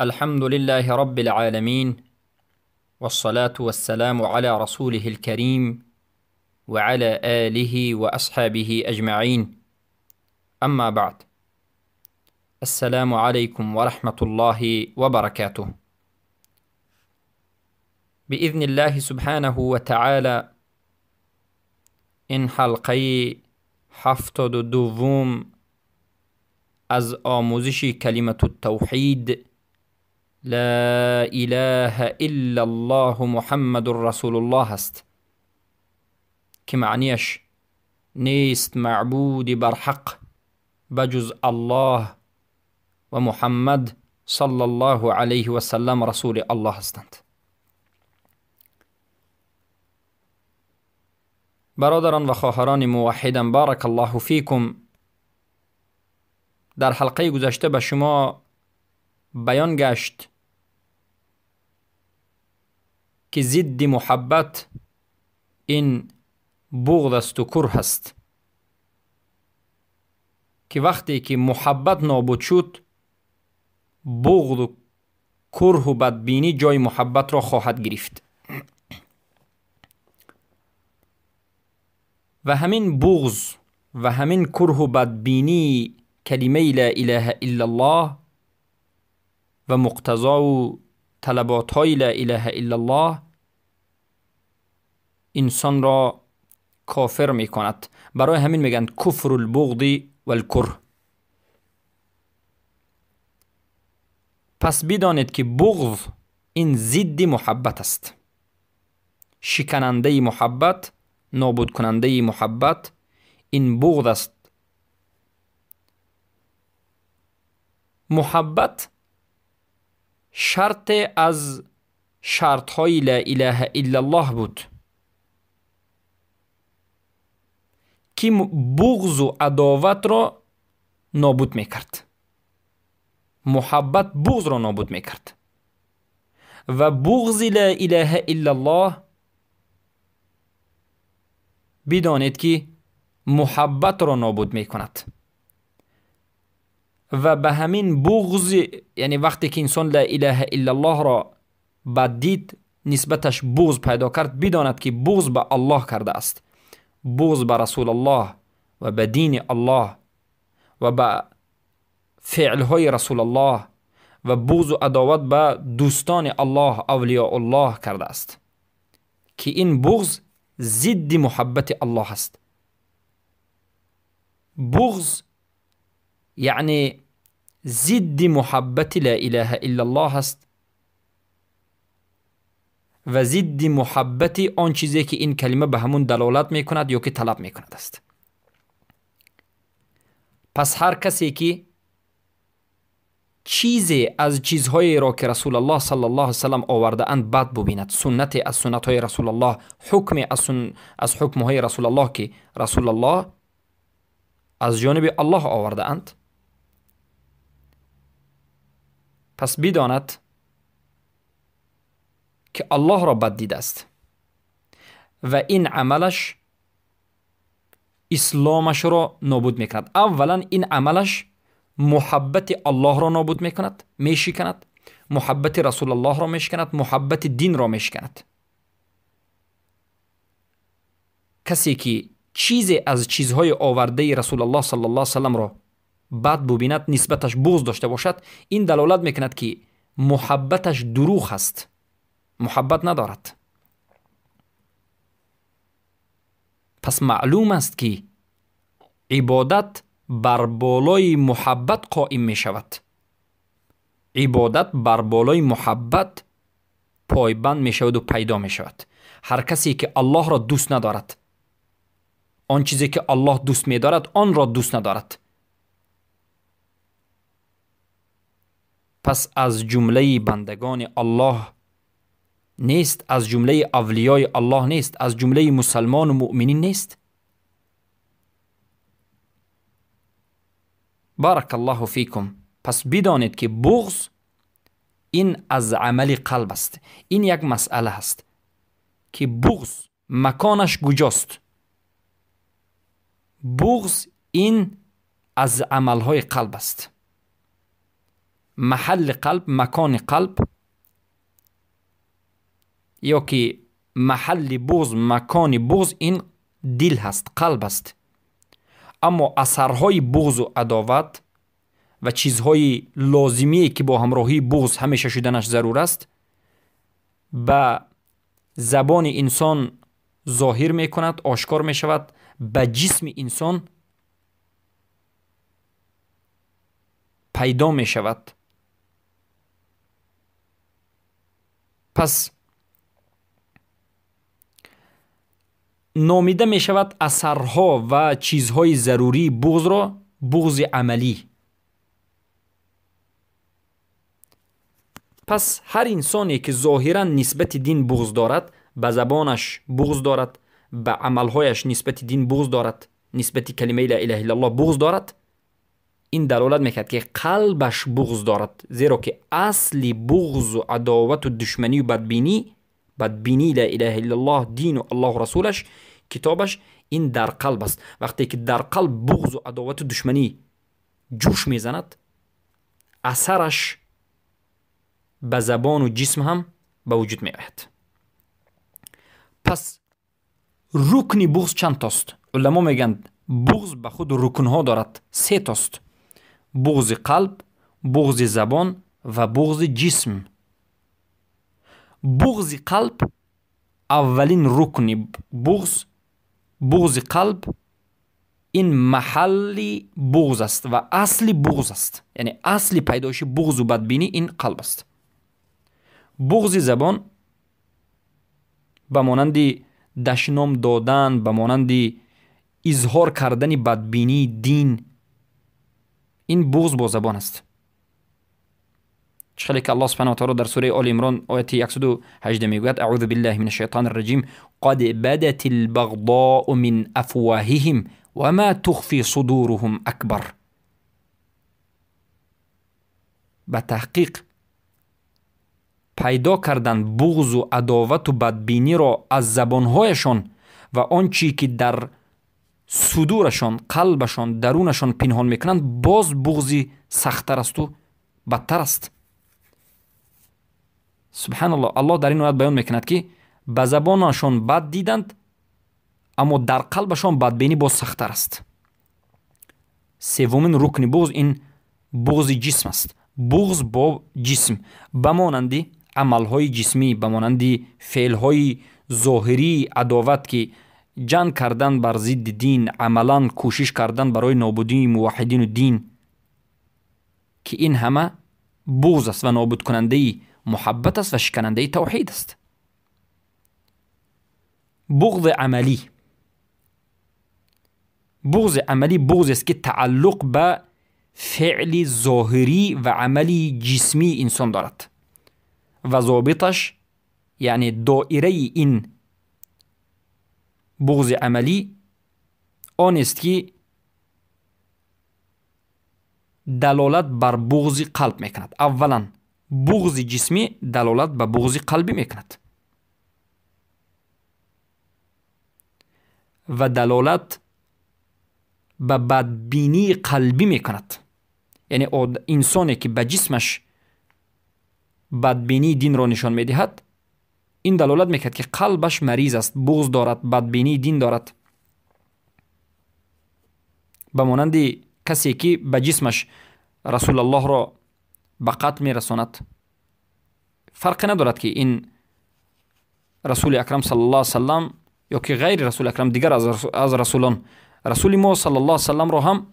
الحمد لله رب العالمين، والصلاة والسلام على رسوله الكريم وعلى آله وأصحابه أجمعين. أما بعد، السلام عليكم ورحمة الله وبركاته. بإذن الله سبحانه وتعالى این حلقه 72 از آموزش کلمة التوحید لا اله الا الله محمد رسول الله است که معنیش نیست معبود بر حق بجز الله و محمد صلی الله علیه و سلم رسول الله هستند. برادران و خواهران موحدم، بارک الله فیکم. در حلقه گذشته به شما بیان گشت که ضد محبت این بغض است و کره است، که وقتی که محبت نابود شد، بغض و کره و بدبینی جای محبت را خواهد گرفت. و همین بغض و همین کره و بدبینی کلمه لا اله الا الله و مقتضا و طلبات های لا اله الا الله انسان را کافر می کند. برای همین میگن کفر البغض و الکره. پس بدانید که بغض این ضد محبت است، شکننده محبت، نابود کننده محبت این بغض است. محبت شرط از شرط های لا اله الا الله بود که بغض و عداوت را نابود میکرد. محبت بغض را نابود میکرد و بغض لا اله الا الله بدانید که محبت را نابود میکند. و به همین بغض، یعنی وقتی که انسان لا اله الا الله را بدید، نسبتش بغض پیدا کرد، بداند که بغض به الله کرده است، بغض به رسول الله و به دین الله و به فعلهای رسول الله و بغض و عداوت به دوستان الله، اولیاء الله کرده است، که این بغض ضد محبت الله است. بغض یعنی ضد محبت لا اله الا الله است و ضد محبت آن چیزی که این کلمه به همون دلالت می کند یا که طلب می کند است. پس هر کسی که چیزی از چیزهایی را که رسول الله صلی الله علیه وسلم آورده اند بد ببیند، سنت از سنت های رسول الله، حکم از حکم های رسول الله که رسول الله از جانب الله آورده اند، پس بداند که الله را بد دیده است و این عملش اسلامش را نابود میکند. اولا این عملش محبت الله را نابود میکند، میشکند، محبت رسول الله را میشکند، محبت دین را میشکند. کسی که چیزی از چیزهای آورده رسول الله صلی الله علیه وسلم را بد ببیند، نسبتش بغض داشته باشد، این دلالت میکند که محبتش دروغ است، محبت ندارد. پس معلوم است که عبادت بر بالای محبت قائم می شود. عبادت بر بالای محبت پایبند می شود و پیدا می شود. هر کسی که الله را دوست ندارد، آن چیزی که الله دوست می دارد آن را دوست ندارد، پس از جمله بندگان الله نیست، از جمله اولیای الله نیست، از جمله مسلمان و مؤمنین نیست. بارک الله فیکم. پس بدانید که بغض این از عمل قلب است. این یک مسئله است که بغض مکانش کجاست. بغض این از عملهای قلب است. محل قلب، مکان قلب، یا که محل بغض، مکان بغض، این دل هست، قلب است. اما اثرهای بغض و عداوت و چیزهای لازمی که با همراهی بغض همیشه شدنش ضرور است به زبان انسان ظاهر می کند، آشکار می شود، به جسم انسان پیدا می شود. پس نامیده می شود اثرها و چیزهای ضروری بغض را بغض عملی. پس هر انسانی که ظاهرا نسبت دین بغض دارد، به زبانش بغض دارد، به عملهایش نسبت دین بغض دارد، نسبت کلمه لا اله الا الله بغض دارد، این دلالت میکرد که قلبش بغض دارد. زیرا که اصل بغض و عداوت و دشمنی و بدبینی لا اله الا الله، دین و الله و رسولش، کتابش، این در قلب است. وقتی که در قلب بغض و عداوت و دشمنی جوش میزند، اثرش به زبان و جسم هم به وجود می آید. پس رکن بغض چند تاست؟ علما میگن بغض به خود رکنها دارد، 3 تاست: بغض قلب، بغض زبان و بغض جسم. بغض قلب اولین رکن بغض قلب، این محل بغض است و اصل بغض است. یعنی اصل پیدایش بغض و بدبینی این قلب است. بغض زبان به مانند دشنام دادن، به مانند اظهار کردن بدبینی دین، این بغض با زبان است. چخیلی که الله سبحانه و تعالی در سوره آل عمران آیت 118 میگوید: اعوذ بالله من الشیطان الرجیم قد بدت البغضاء من افواههم وما تخفی صدورهم اکبر. به تحقیق پیدا کردن بغض و عداوت و بدبینی را از زبانهایشان و آنچی که در صدورشان، قلبشان، درونشان پنهان میکنند، باز بغضی سختتر است و بدتر است. سبحان الله. الله در این آیت بیان میکند که به زبانشان بد دیدند، اما در قلبشان بدبینی باز سختتر است. سومین رکن بغض این بغض جسم است. بغض با جسم، به مانند عملهای جسمی، به مانند فعلهای ظاهری عداوت که جنگ کردن بر ضد دین، عملا کوشش کردن برای نابودی موحدین و دین، که این همه بغض است و نابود کننده محبت است و شکننده توحید است. بغض عملی، بغض عملی بغض است که تعلق به فعل ظاهری و عملی جسمی انسان دارد و ضابطش، یعنی دائره این بغض عملی آن است که دلالت بر بغض قلب میکند. اولا بغض جسمی دلالت به بغض قلبی میکند و دلالت به بدبینی قلبی میکند. یعنی انسانی که به جسمش بدبینی دین را نشان میدهد، این دلالت میکند که قلبش مریض است، بغض دارد، بدبینی دین دارد. به مانند کسی که به جسمش رسول الله را به قتل میرساند، فرق ندارد که این رسول اکرم صلی الله علیه وسلم یا که غیر رسول اکرم، دیگر از رسولان، رسول ما صلی الله علیه وسلم را هم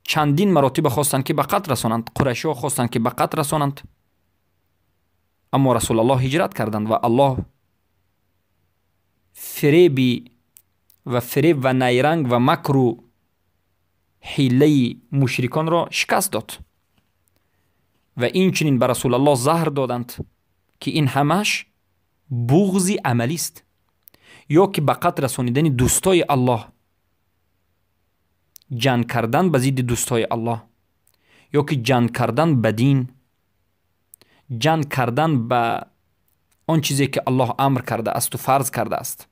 چندین مراتب خواستند که به قتل رسانند. قریشی ها خواستند که به قتل رسانند، اما رسول الله هجرت کردند و الله فریب و نیرنگ و مکر و حیله مشرکان را شکست داد و این چنین به رسول الله زهر دادند که این همش بغض عملی است، یا که به قتل رسانیدن دوستای الله، جنگ کردن به ضد دوستای الله، یا که جنگ کردن به دین، جنگ کردن به آن چیزی که الله امر کرده است و فرض کرده است.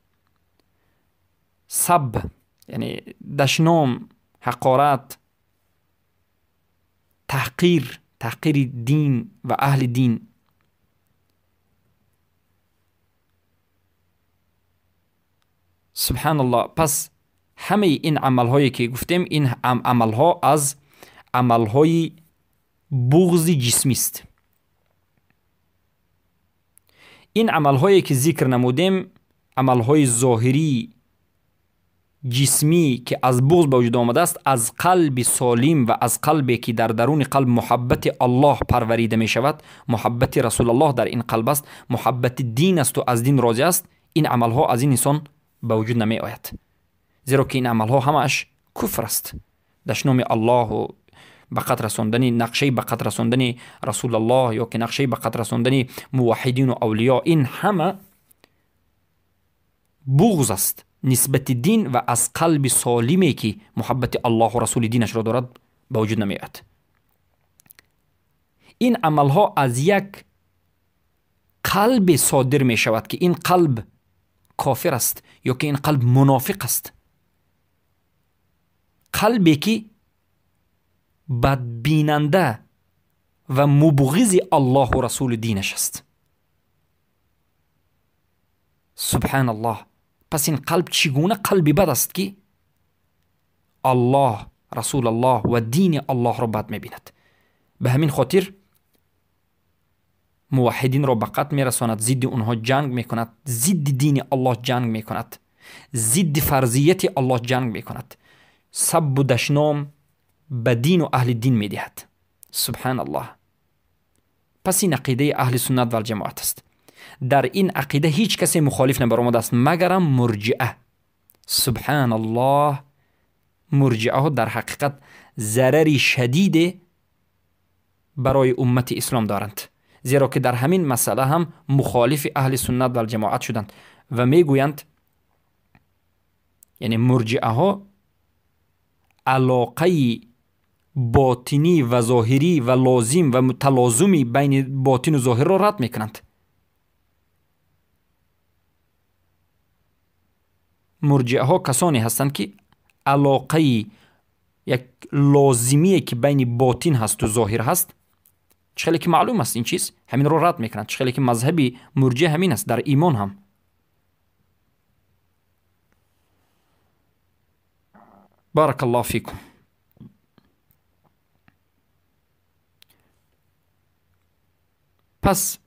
سب یعنی دشنام، حقارت، تحقیر دین و اهل دین. سبحان الله. پس همه این عملهایی که گفتیم، این عملها از عملهای بغض جسمی است. این عملهایی که ذکر نمودیم، عملهای ظاهری جسمی که از بغض به وجود آمده است، از قلب سالم و از قلبی که در درون قلب محبت الله پروریده می شود، محبت رسول الله در این قلب است، محبت دین است و از دین راضی است، این عملها از این انسان به وجود نمی آید، زیرا که این عملها همش کفر است. دشنام الله و به قد رساندن نقشه، به قد رساندن رسول الله، یا که نقشه به قد رساندن موحدین و اولیاء، این همه بغض است نسبت دین و از قلب سالمی که محبت الله و رسول دینش را دارد به وجود نمی آید. این عملها از یک قلب صادر می شود که این قلب کافر است یا که این قلب منافق است، قلبی که بدبیننده و مبغض الله و رسول دینش است. سبحان الله. پس این قلب چگونه قلبی بد است که الله، رسول الله و دین الله را بد می‌بیند؟ به همین خاطر موحدین را به قتل می‌رساند، ضد اونها جنگ می‌کند، ضد دین الله جنگ می‌کند، ضد فرضیت الله جنگ می‌کند، سب و دشنام به دین و اهل دین می‌دهد. سبحان الله. پس این عقیده اهل سنت و الجماعت است. در این عقیده هیچ کسی مخالف نبرآمده است مگرم مرجئه. سبحان الله. مرجئه ها در حقیقت ضرری شدید برای امت اسلام دارند، زیرا که در همین مسئله هم مخالف اهل سنت و الجماعت شدند و میگویند، یعنی مرجئه ها علاقه باطنی و ظاهری و لازم و متلازمی بین باطن و ظاهر را رد میکنند. مرجئه ها کسانی هستند که علاقه یک لازمیه که بین باطن هست و ظاهر هست، چخیلی که معلوم است این چیز، همین رو رد میکنند. چخیلی که مذهبی مرجئه همین است در ایمان هم. بارک الله فیکم. پس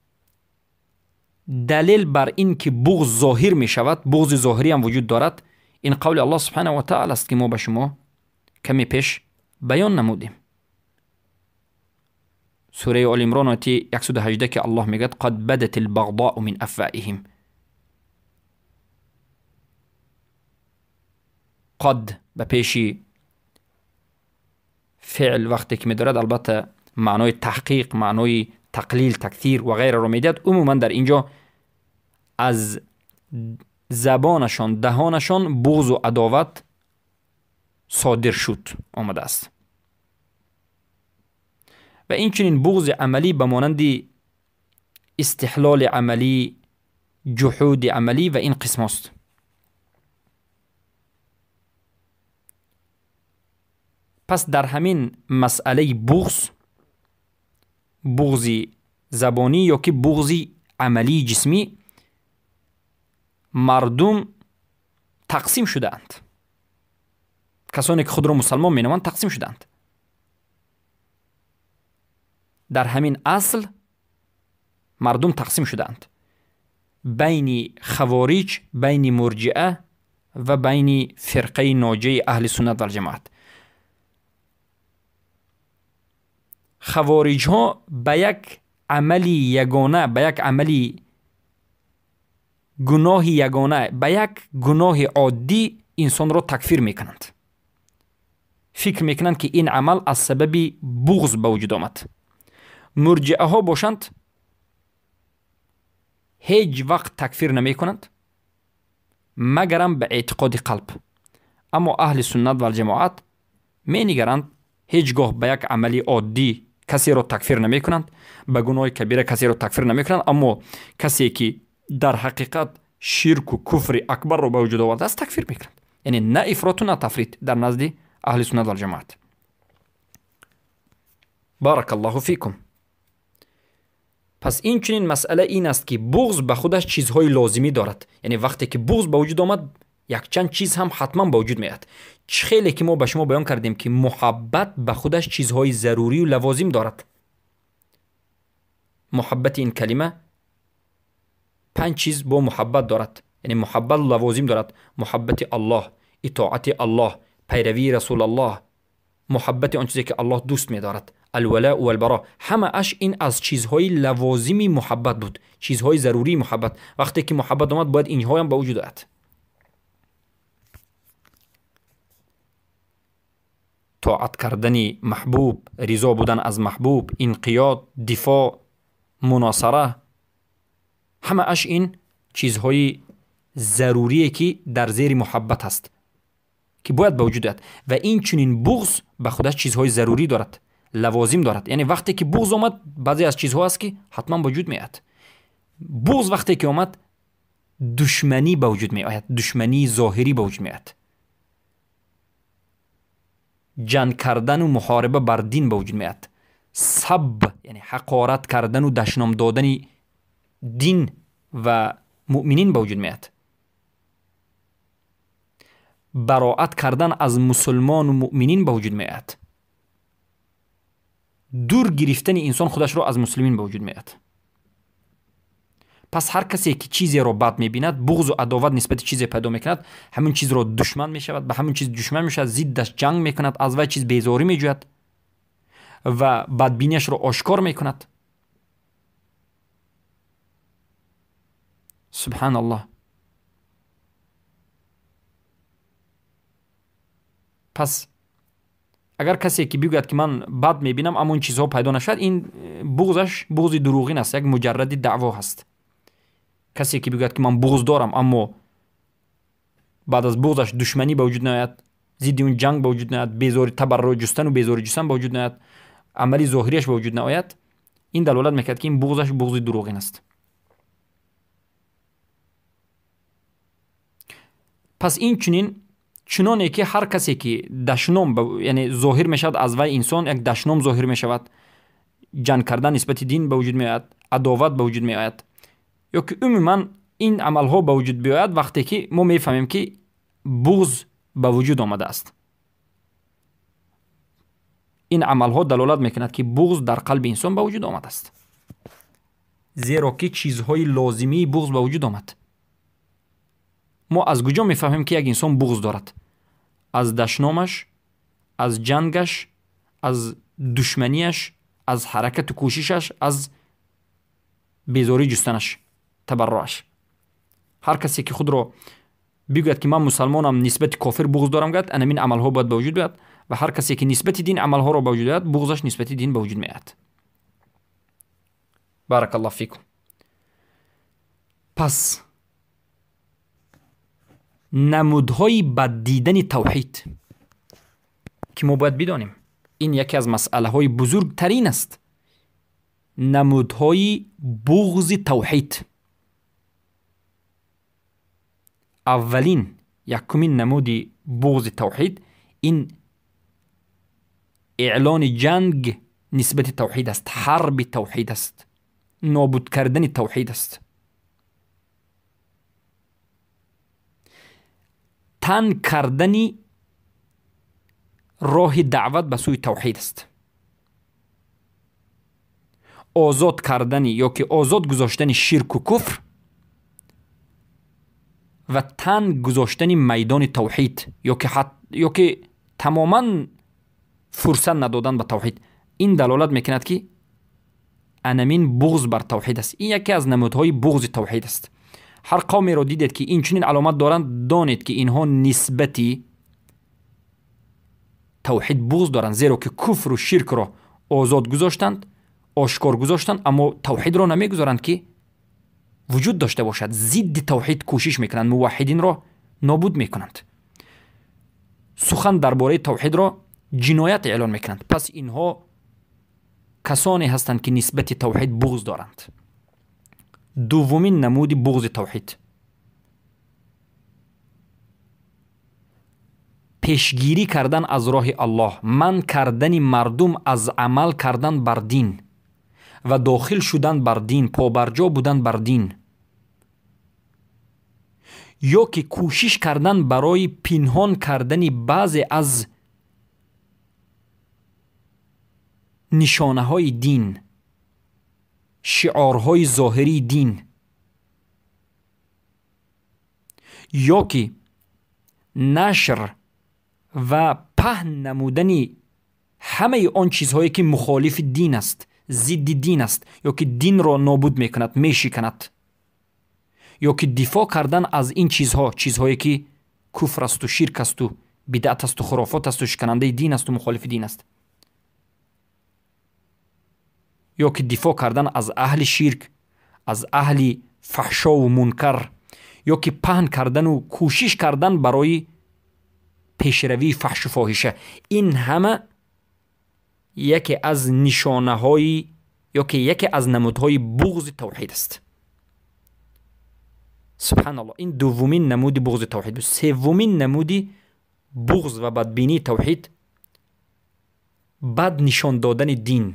دلیل بر این که بغض ظاهر می شود، بغض ظاهری هم وجود دارد، این قول الله سبحانه و تعالی است که ما به شما کمی پیش بیان نمودیم. سوره آل عمران آیه 118 که الله میگه قد بدت البغضاء من افواههم. قد به پیشی فعل وقتی که میدارد البته معنای تحقیق، معنای تقلیل، تکثیر و غیره رو میداد. عموما در اینجا از زبانشان، دهانشان بغض و عداوت صادر شد آمده است. و این چنین بغض عملی به مانند استحلال عملی، جحود عملی و این قسم است. پس در همین مسئله بغض زبانی یا که بغض عملی جسمی، مردم تقسیم شده اند. کسانی که خود را مسلمان می نامند تقسیم شده اند. در همین اصل مردم تقسیم شده اند بین خوارج، بین مرجئه و بین فرقه ناجی اهل سنت و الجماعت. خوارج ها به یک عملی یگانه، به یک عملی گناه یگانه، به یک گناه عادی انسان را تکفیر میکنند. فکر میکنند که این عمل از سبب بغض به وجود آمد. مرجئه ها باشند هیچ وقت تکفیر نمی کنند مگرم به اعتقاد قلب. اما اهل سنت و الجماعت می نگرند هیچگاه به یک عملی عادی کسی را تکفیر نمی کنند، به گناه کبیره کسی را تکفیر نمی کنند، اما کسی که در حقیقت شرک و کفر اکبر را به وجود آورده است تکفیر می کنند. یعنی نه افراط و نه تفریط در نزد اهل سنت و الجماعت. بارک الله فیکم. پس این چنین مسئله این است که بغض به خودش چیزهای لازمی دارد. یعنی وقتی که بغض به وجود آمد یک چند چیز هم حتما به وجود میاد. خیلی که ما به شما بیان کردیم که محبت به خودش چیزهای ضروری و لوازم دارد. محبت این کلمه 5 چیز با محبت دارد. یعنی محبت لوازم دارد: محبت الله، اطاعت الله، پیروی رسول الله، محبت آن چیزی که الله دوست می دارد، الولاء و البراء. همه اش این از چیزهای لوازمی محبت بود، چیزهای ضروری محبت. وقتی که محبت آمد باید اینها هم به وجود آید. طاعت کردن محبوب، رضا بودن از محبوب، انقیاد، دفاع، مناصره، همه اش این چیزهای ضروریه که در زیر محبت هست که باید به وجود آید. و این چنین بغض به خودش چیزهای ضروری دارد، لوازم دارد. یعنی وقتی که بغض آمد بعضی از چیزها هست که حتما به وجود میاد. بغض وقتی که آمد دشمنی به وجود می آید، دشمنی ظاهری به وجود می آید. جنگ کردن و محاربه بر دین به وجود می آید. سب یعنی حقارت کردن و دشنام دادن دین و مؤمنین به وجود می آید. براءت کردن از مسلمان و مؤمنین به وجود می آید. دور گرفتن انسان خودش را از مسلمین به وجود می آید. پس هر کسی که چیزی را بد می بیند، بغض و عداوت نسبت چیزی پیدا می کند، همون چیز را دشمن می شود، به همون چیز دشمن می شود، ضدش جنگ می کند، از وی چیز بیزاری می جوید و بدبینیش را آشکار می کند. سبحان الله. پس اگر کسی که بگوید که من بد میبینم اما اون چیزها پیدا نشد، این بغضش بغض دروغین است، یک مجرد دعوا هست. کسی که بگوید که من بغض دارم اما بعد از بغضش دشمنی به وجود نیاید، ضد اون جنگ به وجود نیاید، بیزاری تبرع جستن و بیزاری جستن به وجود نیاید، عملی ظاهریش به وجود نیاید، این دلالت میکرد که این بغضش بغض دروغین است. پس این چنانه که هر کسی که دشنام یعنی ظاهر می شود از وی انسان، یک دشنام ظاهر می شود، جنگ کردن نسبت دین به وجود می آید، عداوت به وجود می آید، یا که عموما این عمل ها به وجود بیاید وقتی که ما می فهمیم که بغض به وجود آمده است. این عمل ها دلالت می کند که بغض در قلب انسان به وجود آمده است، زیرا که چیزهای لازمی بغض به وجود آمد. ما از کجا میفهمیم که یک انسان بغض دارد؟ از دشنامش، از جنگش، از دشمنیش، از حرکت و کوششش، از بیزاری جستنش، تبرعش. هر کسی که خود را بگوید که من مسلمانم نسبت کافر بغض دارم گفت، این عمل ها باید به وجود بیاد. و هر کسی که نسبت دین عمل ها را به وجود بیاد، بغضش نسبت دین به وجود میاد. بارک الله فیکم. پس نمودهای بد دیدن توحید که ما باید بدانیم، این یکی از مسئله های بزرگترین است. نمودهای بغض توحید. اولین یکمین نمود بغض توحید این اعلان جنگ نسبت توحید است، حرب توحید است، نابود کردن توحید است. تن کردنی راه دعوت به سوی توحید است. آزاد کردنی یا که آزاد گذاشتن شرک و کفر و تن گذاشتن میدان توحید یا که تماما فرصت ندادن به توحید. این دلالت میکند که انمین بغض بر توحید است. این یکی از نمودهای بغض توحید است. هر قومی را دیدید که این چنین علامت دارند، دانید که اینها نسبتی توحید بغض دارند، زیرا که کفر و شرک را آزاد گذاشتند، آشکار گذاشتند، اما توحید را نمیگذارند که وجود داشته باشد. ضد توحید کوشش میکنند، موحدین را نابود میکنند، سخن درباره توحید را جنایت اعلان میکنند. پس اینها کسانی هستند که نسبت توحید بغض دارند. دومین نمود بغض توحید پیشگیری کردن از راه الله، من کردن مردم از عمل کردن بر دین و داخل شدن بر دین، پابرجا بودن بر دین، یا که کوشش کردن برای پنهان کردن بعضی از نشانه های دین، شعارهای ظاهری دین، یا که نشر و پهن نمودن همه آن چیزهایی که مخالف دین است، ضد دین است، یا که دین را نابود میکند، میشکند، یا که دفاع کردن از این چیزها، چیزهایی که کفر است و شرک است و بدعت است و خرافات است و شکننده دین است و مخالف دین است، یا که دفاع کردن از اهل شرک، از اهل فحشا و منکر، یا که پهن کردن و کوشش کردن برای پیشروی فحش و فاحشه. این همه یکی از نشانه های یا که یکی از نمودهای بغض توحید است. سبحان الله، این دومین نمود بغض توحید است. سومین نمود بغض و بدبینی توحید بد نشان دادن دین،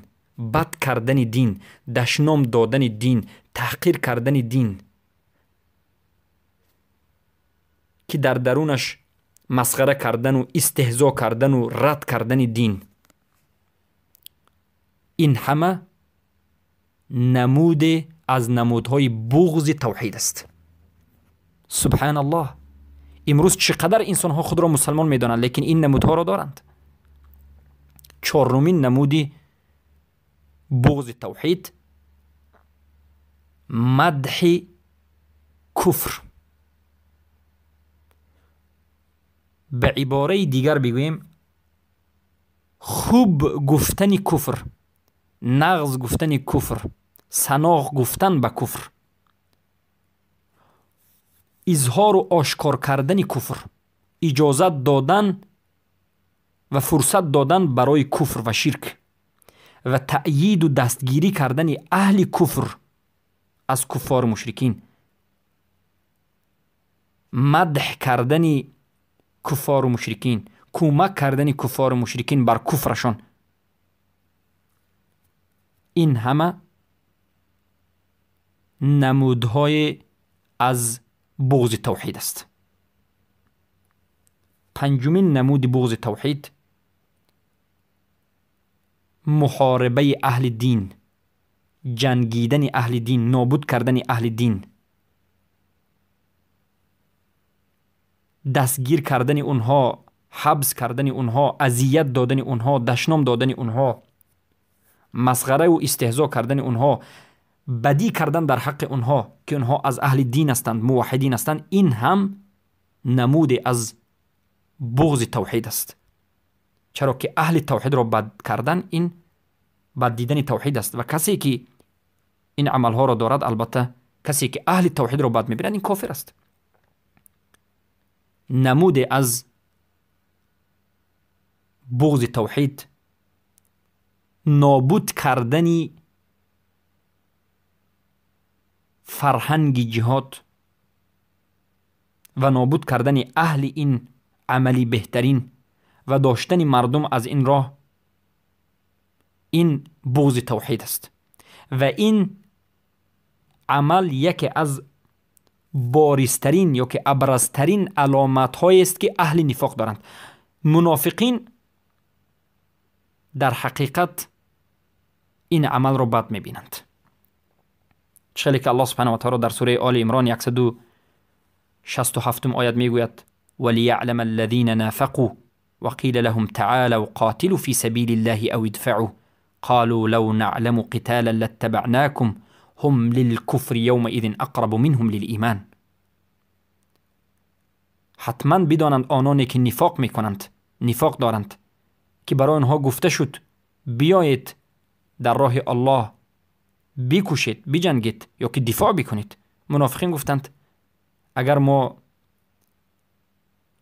بد کردن دین، دشنام دادن دین، تحقیر کردن دین که در درونش مسخره کردن و استهزا کردن و رد کردن دین. این همه نمود از نمودهای بغض توحید است. سبحان الله، امروز چقدر انسان ها خود را مسلمان می دانند لیکن این نمودها را دارند. چهارمین نمود بغض توحید مدح کفر. به عباره دیگر بگویم خوب گفتن کفر، نغز گفتن کفر، سناغ گفتن به کفر، اظهار و آشکار کردن کفر، اجازت دادن و فرصت دادن برای کفر و شرک و تأیید و دستگیری کردن اهل کفر از کفار مشرکین، مدح کردن کفار و مشرکین، کمک کردن کفار و مشرکین بر کفرشان. این همه نمودهای از بغض توحید است. پنجمین نمود بغض توحید محاربه اهل دین، جنگیدن اهل دین، نابود کردن اهل دین، دستگیر کردن اونها، حبس کردن اونها، اذیت دادن اونها، دشنام دادن اونها، مسخره و استهزا کردن اونها، بدی کردن در حق اونها که اونها از اهل دین هستند، موحدین هستند. این هم نمود از بغض توحید است، چرا که اهل توحید را بد کردن این بد دیدن توحید است و کسی که این عملها را دارد، البته کسی که اهل توحید را بد میبیند، این کافر است. نمود از بغض توحید نابود کردن فرهنگ جهاد و نابود کردن اهل این عملی بهترین و داشتن مردم از این راه، این بغض توحید است و این عمل یکی از بارزترین یا که ابرزترین علامت هایی است که اهل نفاق دارند. منافقین در حقیقت این عمل را بد میبینند، چلی که الله سبحانه و تعالی در سوره آل عمران 167 آیت میگوید وَلِيَعْلَمَ الَّذِينَ نَافَقُوا وَقِيلَ لَهُمْ تَعَالَوْا قَاتِلُوا فِي سَبِيلِ اللَّهِ أَوْ ادْفَعُوا قَالُوا لَوْ نَعْلَمُ قِتَالًا لَاتَّبَعْنَاكُمْ هم للكفر يومئذ اقرب منهم للایمان. حتما بدانند آنانی که نفاق میکنند، نفاق دارند، که برای آنها گفته شد بیایید در راه الله بکوشید، بجنگید یا که دفاع بکنید. منافقین گفتند اگر ما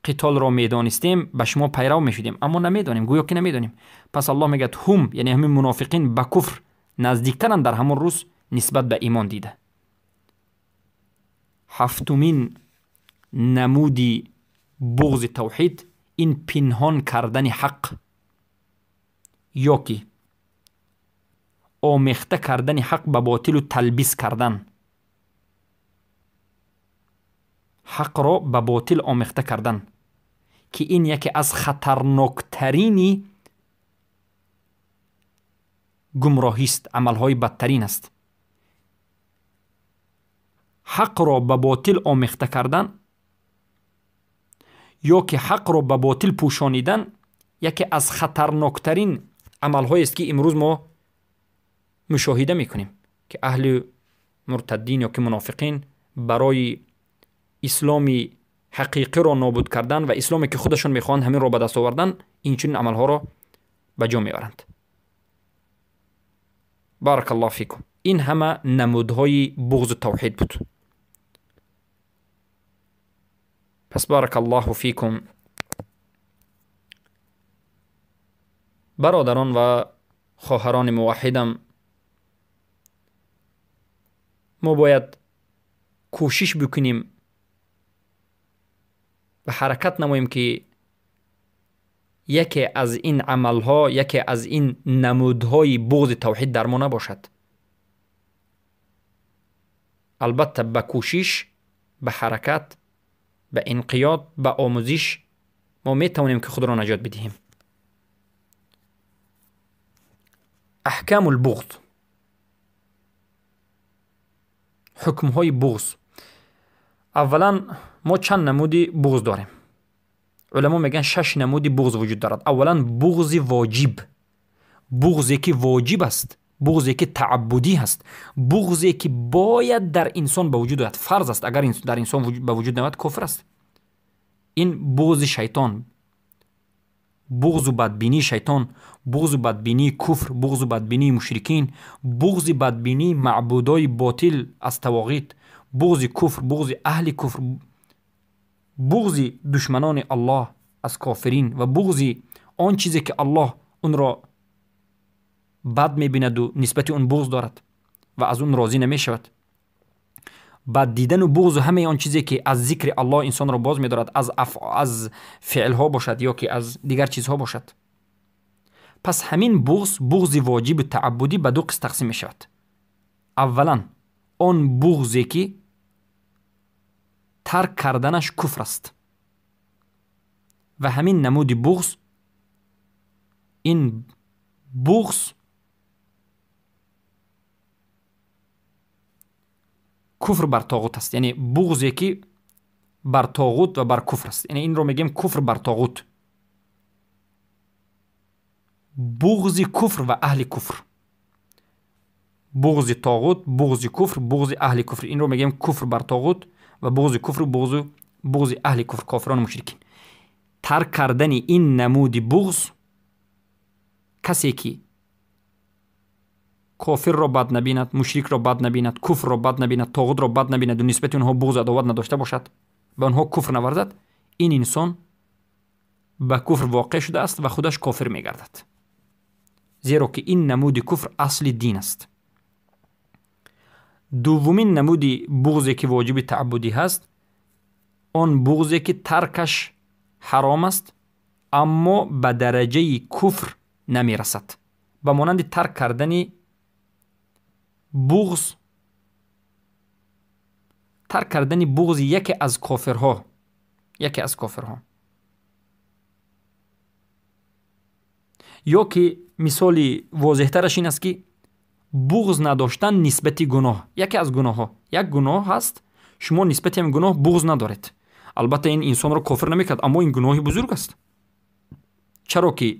قتال را میدانستیم به شما پیرو میشدیم، اما نمیدانیم، گویا که نمیدانیم. پس الله میگه هم، یعنی همین منافقین به کفر نزدیکترند در همون روز نسبت به ایمان دیده. هفتمین نمودی بغض توحید این پنهان کردن حق یا که آمیخته کردن حق به باطل و تلبیس کردن، حق را به باطل آمیخته کردن، که این یکی از خطرناکترین گمراهی است، عملهای بدترین است. حق را به باطل آمیخته کردن یا که حق را به باطل پوشانیدن یکی از خطرناکترین عملهایی است که امروز ما مشاهده میکنیم که اهل مرتدین یا که منافقین برای اسلامی حقیقی را نابود کردن و اسلامی که خودشون میخوان همین را به دست آوردن، این چنین عملها را به جا میارند. بارک الله فیکم. این همه نمودهای بغض توحید بود. پس بارک الله فیکم برادران و خواهران موحدم، ما باید کوشش بکنیم و حرکت نماییم که یکی از این عملها، یکی از این نمودهای بغض توحید در ما نباشد. البته به کوشش، به حرکت، به انقیاد، به آموزش ما می توانیم که خود را نجات بدهیم. احکام البغض، حکمهای بغض. اولا ما چند نمودی بغض داریم. علما میگن 6 نمودی بغض وجود دارد. اولا بغض واجب، بغضی که واجب است، بغضی که تعبدی است، بغضی که باید در انسان به وجود آید، فرض است. اگر در انسان به وجود نیاید کفر است. این بغض شیطان، بغض و بدبینی شیطان، بغض و بدبینی کفر، بغض و بدبینی مشرکین، بغض و بدبینی معبودای باطل از طواغیت، بغض کفر، بغض اهل کفر، بغض دشمنان الله از کافرین و بغض آن چیزی که الله اون را بد میبیند و نسبت اون بغض دارد و از اون راضی نمیشود. بد دیدن و بغض و همه آن چیزی که از ذکر الله انسان را باز می‌دارد، از فعل ها باشد یا که از دیگر چیزها باشد. پس همین بغض واجب تعبدی به 2 قسم تقسیم می‌شود. اولا آن بغضی که ترک کردنش کفر است و همین نمود بغض، این بغض کفر بر طاغوت است. یعنی بغضی که بر طاغوت و بر کفر است. یعنی این رو میگیم کفر بر طاغوت، بغض کفر و اهل کفر، بغض طاغوت، بغض کفر، بغض اهل کفر، این رو میگیم کفر بر طاغوت و بغض کفر و بغض اهل کفر، کافران و مشرکین. ترک کردن این نمود بغض، کسی که کافر را بد نبیند، مشرک را بد نبیند، کفر را بد نبیند، طاغوت را بد نبیند و نسبت اونها بغض عداوت نداشته باشد، به آنها کفر نورزد، این انسان به کفر واقع شده است و خودش کافر میگردد، زیرا که این نمود کفر اصل دین است. دومین نمود بغضی که واجب تعبدی هست، آن بغضی که ترکش حرام است اما به درجه کفر نمی رسد، به مانند ترک کردن بغض، ترک کردن بغض یکی از کافرها، یا که مثال واضح ترش این است که بغض نداشتن نسبت گناه. یکی از گناه ها، یک گناه هست شما نسبت هم گناه بغض ندارید، البته این انسان را کافر نمیکرد اما این گناهی بزرگ است، چرا که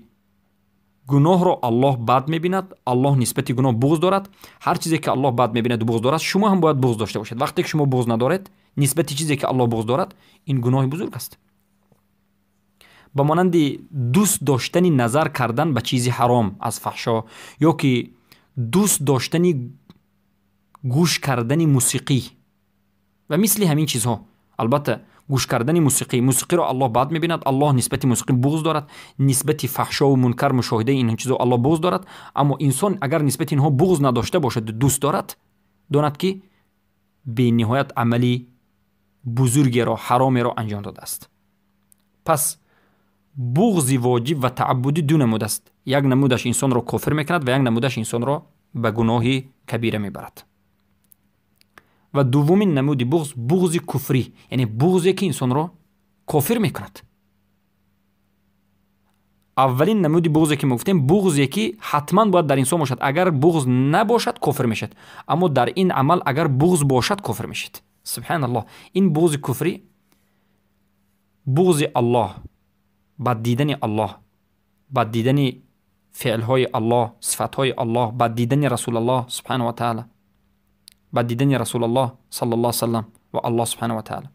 گناه را الله بد میبیند، الله نسبت گناه بغض دارد. هر چیزی که الله بد میبیند و بغض دارد شما هم باید بغض داشته باشید. وقتی که شما بغض ندارید نسبت چیزی که الله بغض دارد، این گناه بزرگ است. به مانند دوست داشتن نظر کردن به چیزی حرام از فحشا، یا که دوست داشتن گوش کردن موسیقی و مثل همین چیزها. البته گوش کردن موسیقی را الله بد میبیند، الله نسبت موسیقی بغض دارد، نسبت فحشا و منکر مشاهده این چیزا الله بغض دارد. اما انسان اگر نسبت اینها بغض نداشته باشد، دوست دارد، داند که به نهایت عملی بزرگی را، حرامی را انجام داده است. پس بغض واجب و تعبدی دو نمود است. یک نمودش انسان را کافر میکند و یک نمودش انسان را به گناه کبیره میبرد. و دومین نمود بغض کفری، یعنی بغضی که انسان را کافر میکند. اولین نمودی بغضی که گفتیم بغضی که حتما باید در انسان باشد. اگر بغض نباشد کافر میشد، اما در این عمل اگر بغض باشد کافر میشد. سبحان الله. این بغض کفری، بغض الله، بد دیدن الله، بد دیدن فعلهای الله، صفتهای الله، بد دیدن رسول الله سبحانه و تعالی، بد دیدن رسول الله صلی الله علیه و سلم و الله سبحانه و تعالی،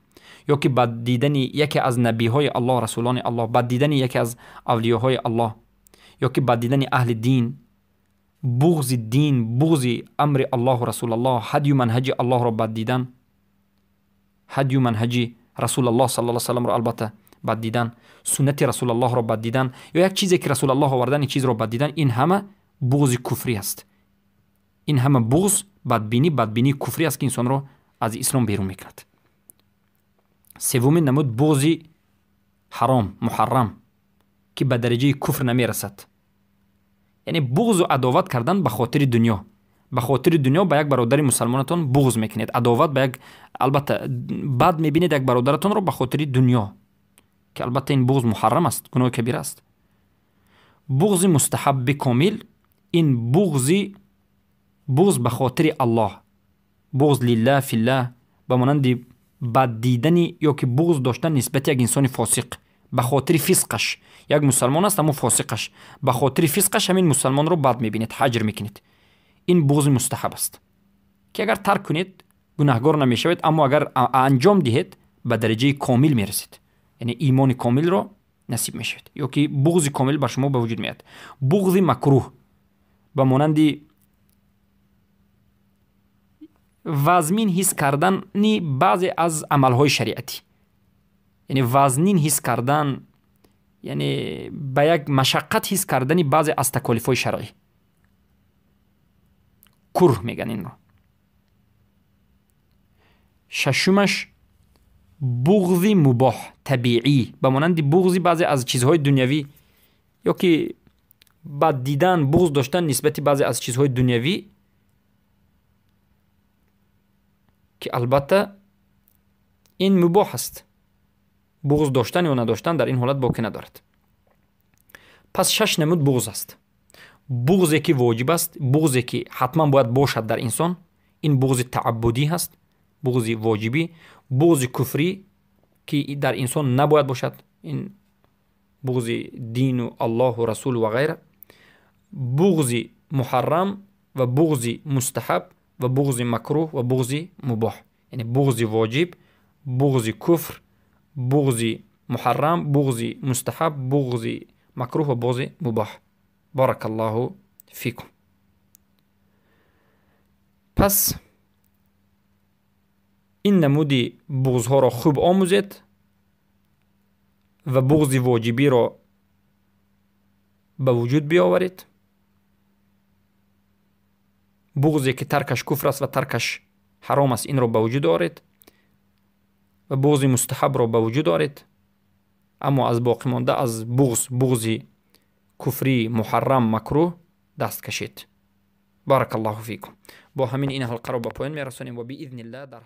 یا که بد دیدن یکی از نبیهای الله، رسولان الله، بد دیدن یکی از اولیاهای الله، یا که بد دیدن اهل دین، بغض دین، بغض امر الله و رسول الله، هدی و منهج الله را بد دیدن، هدی و منهج رسول الله صلی الله علیه و سلم را البته بد دیدن، سنت رسول الله را بد دیدن، یا یک چیزی که رسول الله آوردن این چیز را بد دیدن، این همه بغض کفری است. این همه بغض، بدبینی کفری است که انسان را از اسلام بیرون میکند. سومین نمود بغض حرام، محرم، که به درجه کفر نمیرسد. یعنی بغض و عداوت کردن به خاطر دنیا. به خاطر دنیا به یک برادر مسلمانتون بغض میکنید، عداوت به یک، البته بد میبینید یک برادرتون رو به خاطر دنیا، که البته این بغض محرم است، گناه کبیر است. بغض مستحب کامل، این بغض به خاطر الله، بغض لله فی الله، به مانند بد دیدن یا که بغض داشتن نسبت یک انسان فاسق به خاطر فسقش. یک مسلمان است اما فاسقش، به خاطر فسقش همین مسلمان رو بد میبینید، حجر میکنید. این بغض مستحب است که اگر ترک کنید گناهگار نمیشوید، اما اگر انجام دهید به درجه کامل میرسید، یعنی ایمان کامل رو نصیب میشوید، یا که بغض کامل بر شما به وجود میاد. بغض مکروه، به مانند وزمین حس کردن بعضی از عملهای شریعتی، یعنی وزنین حس کردن، یعنی به یک مشقت حس کردن بعضی از تکالیف‌های شرعی، کره میگن این رو. ششمش بغض مباح طبیعی، به مانند بغض بعضی از چیزهای دنیوی، یا که بد دیدن، بغض داشتن نسبت بعضی از چیزهای دنیوی که البته این مباح است. بغض داشتن یا نداشتن در این حالت باقی ندارد. پس 6 نمود بغض است. بغضی که واجب است، بغضی که حتما باید باشد در انسان، این بغض تعبدی هست، بغض واجبی. بغض کفری که در انسان نباید باشد، این بغض دین و الله و رسول و غیره. بغض محرم و بغض مستحب و بغض مکروه و بغض مباح، یعنی بغض واجب، بغض کفر، بغض محرم، بغض مستحب، بغض مکروه و بغض مباح. بارک الله فیکم. پس این نمودی بغض ها را خوب آموزید و بغض واجبی را به وجود بیاورید. بغضی که ترکش کفر است و ترکش حرام است این را به وجود آورید و بغض مستحب را به وجود آورید. اما از باقی مانده از بغض کفری، محرم، مکروه دست کشید. بارک الله فیکم. با همین این حلقه را به پایان میرسانیم و باذن الله در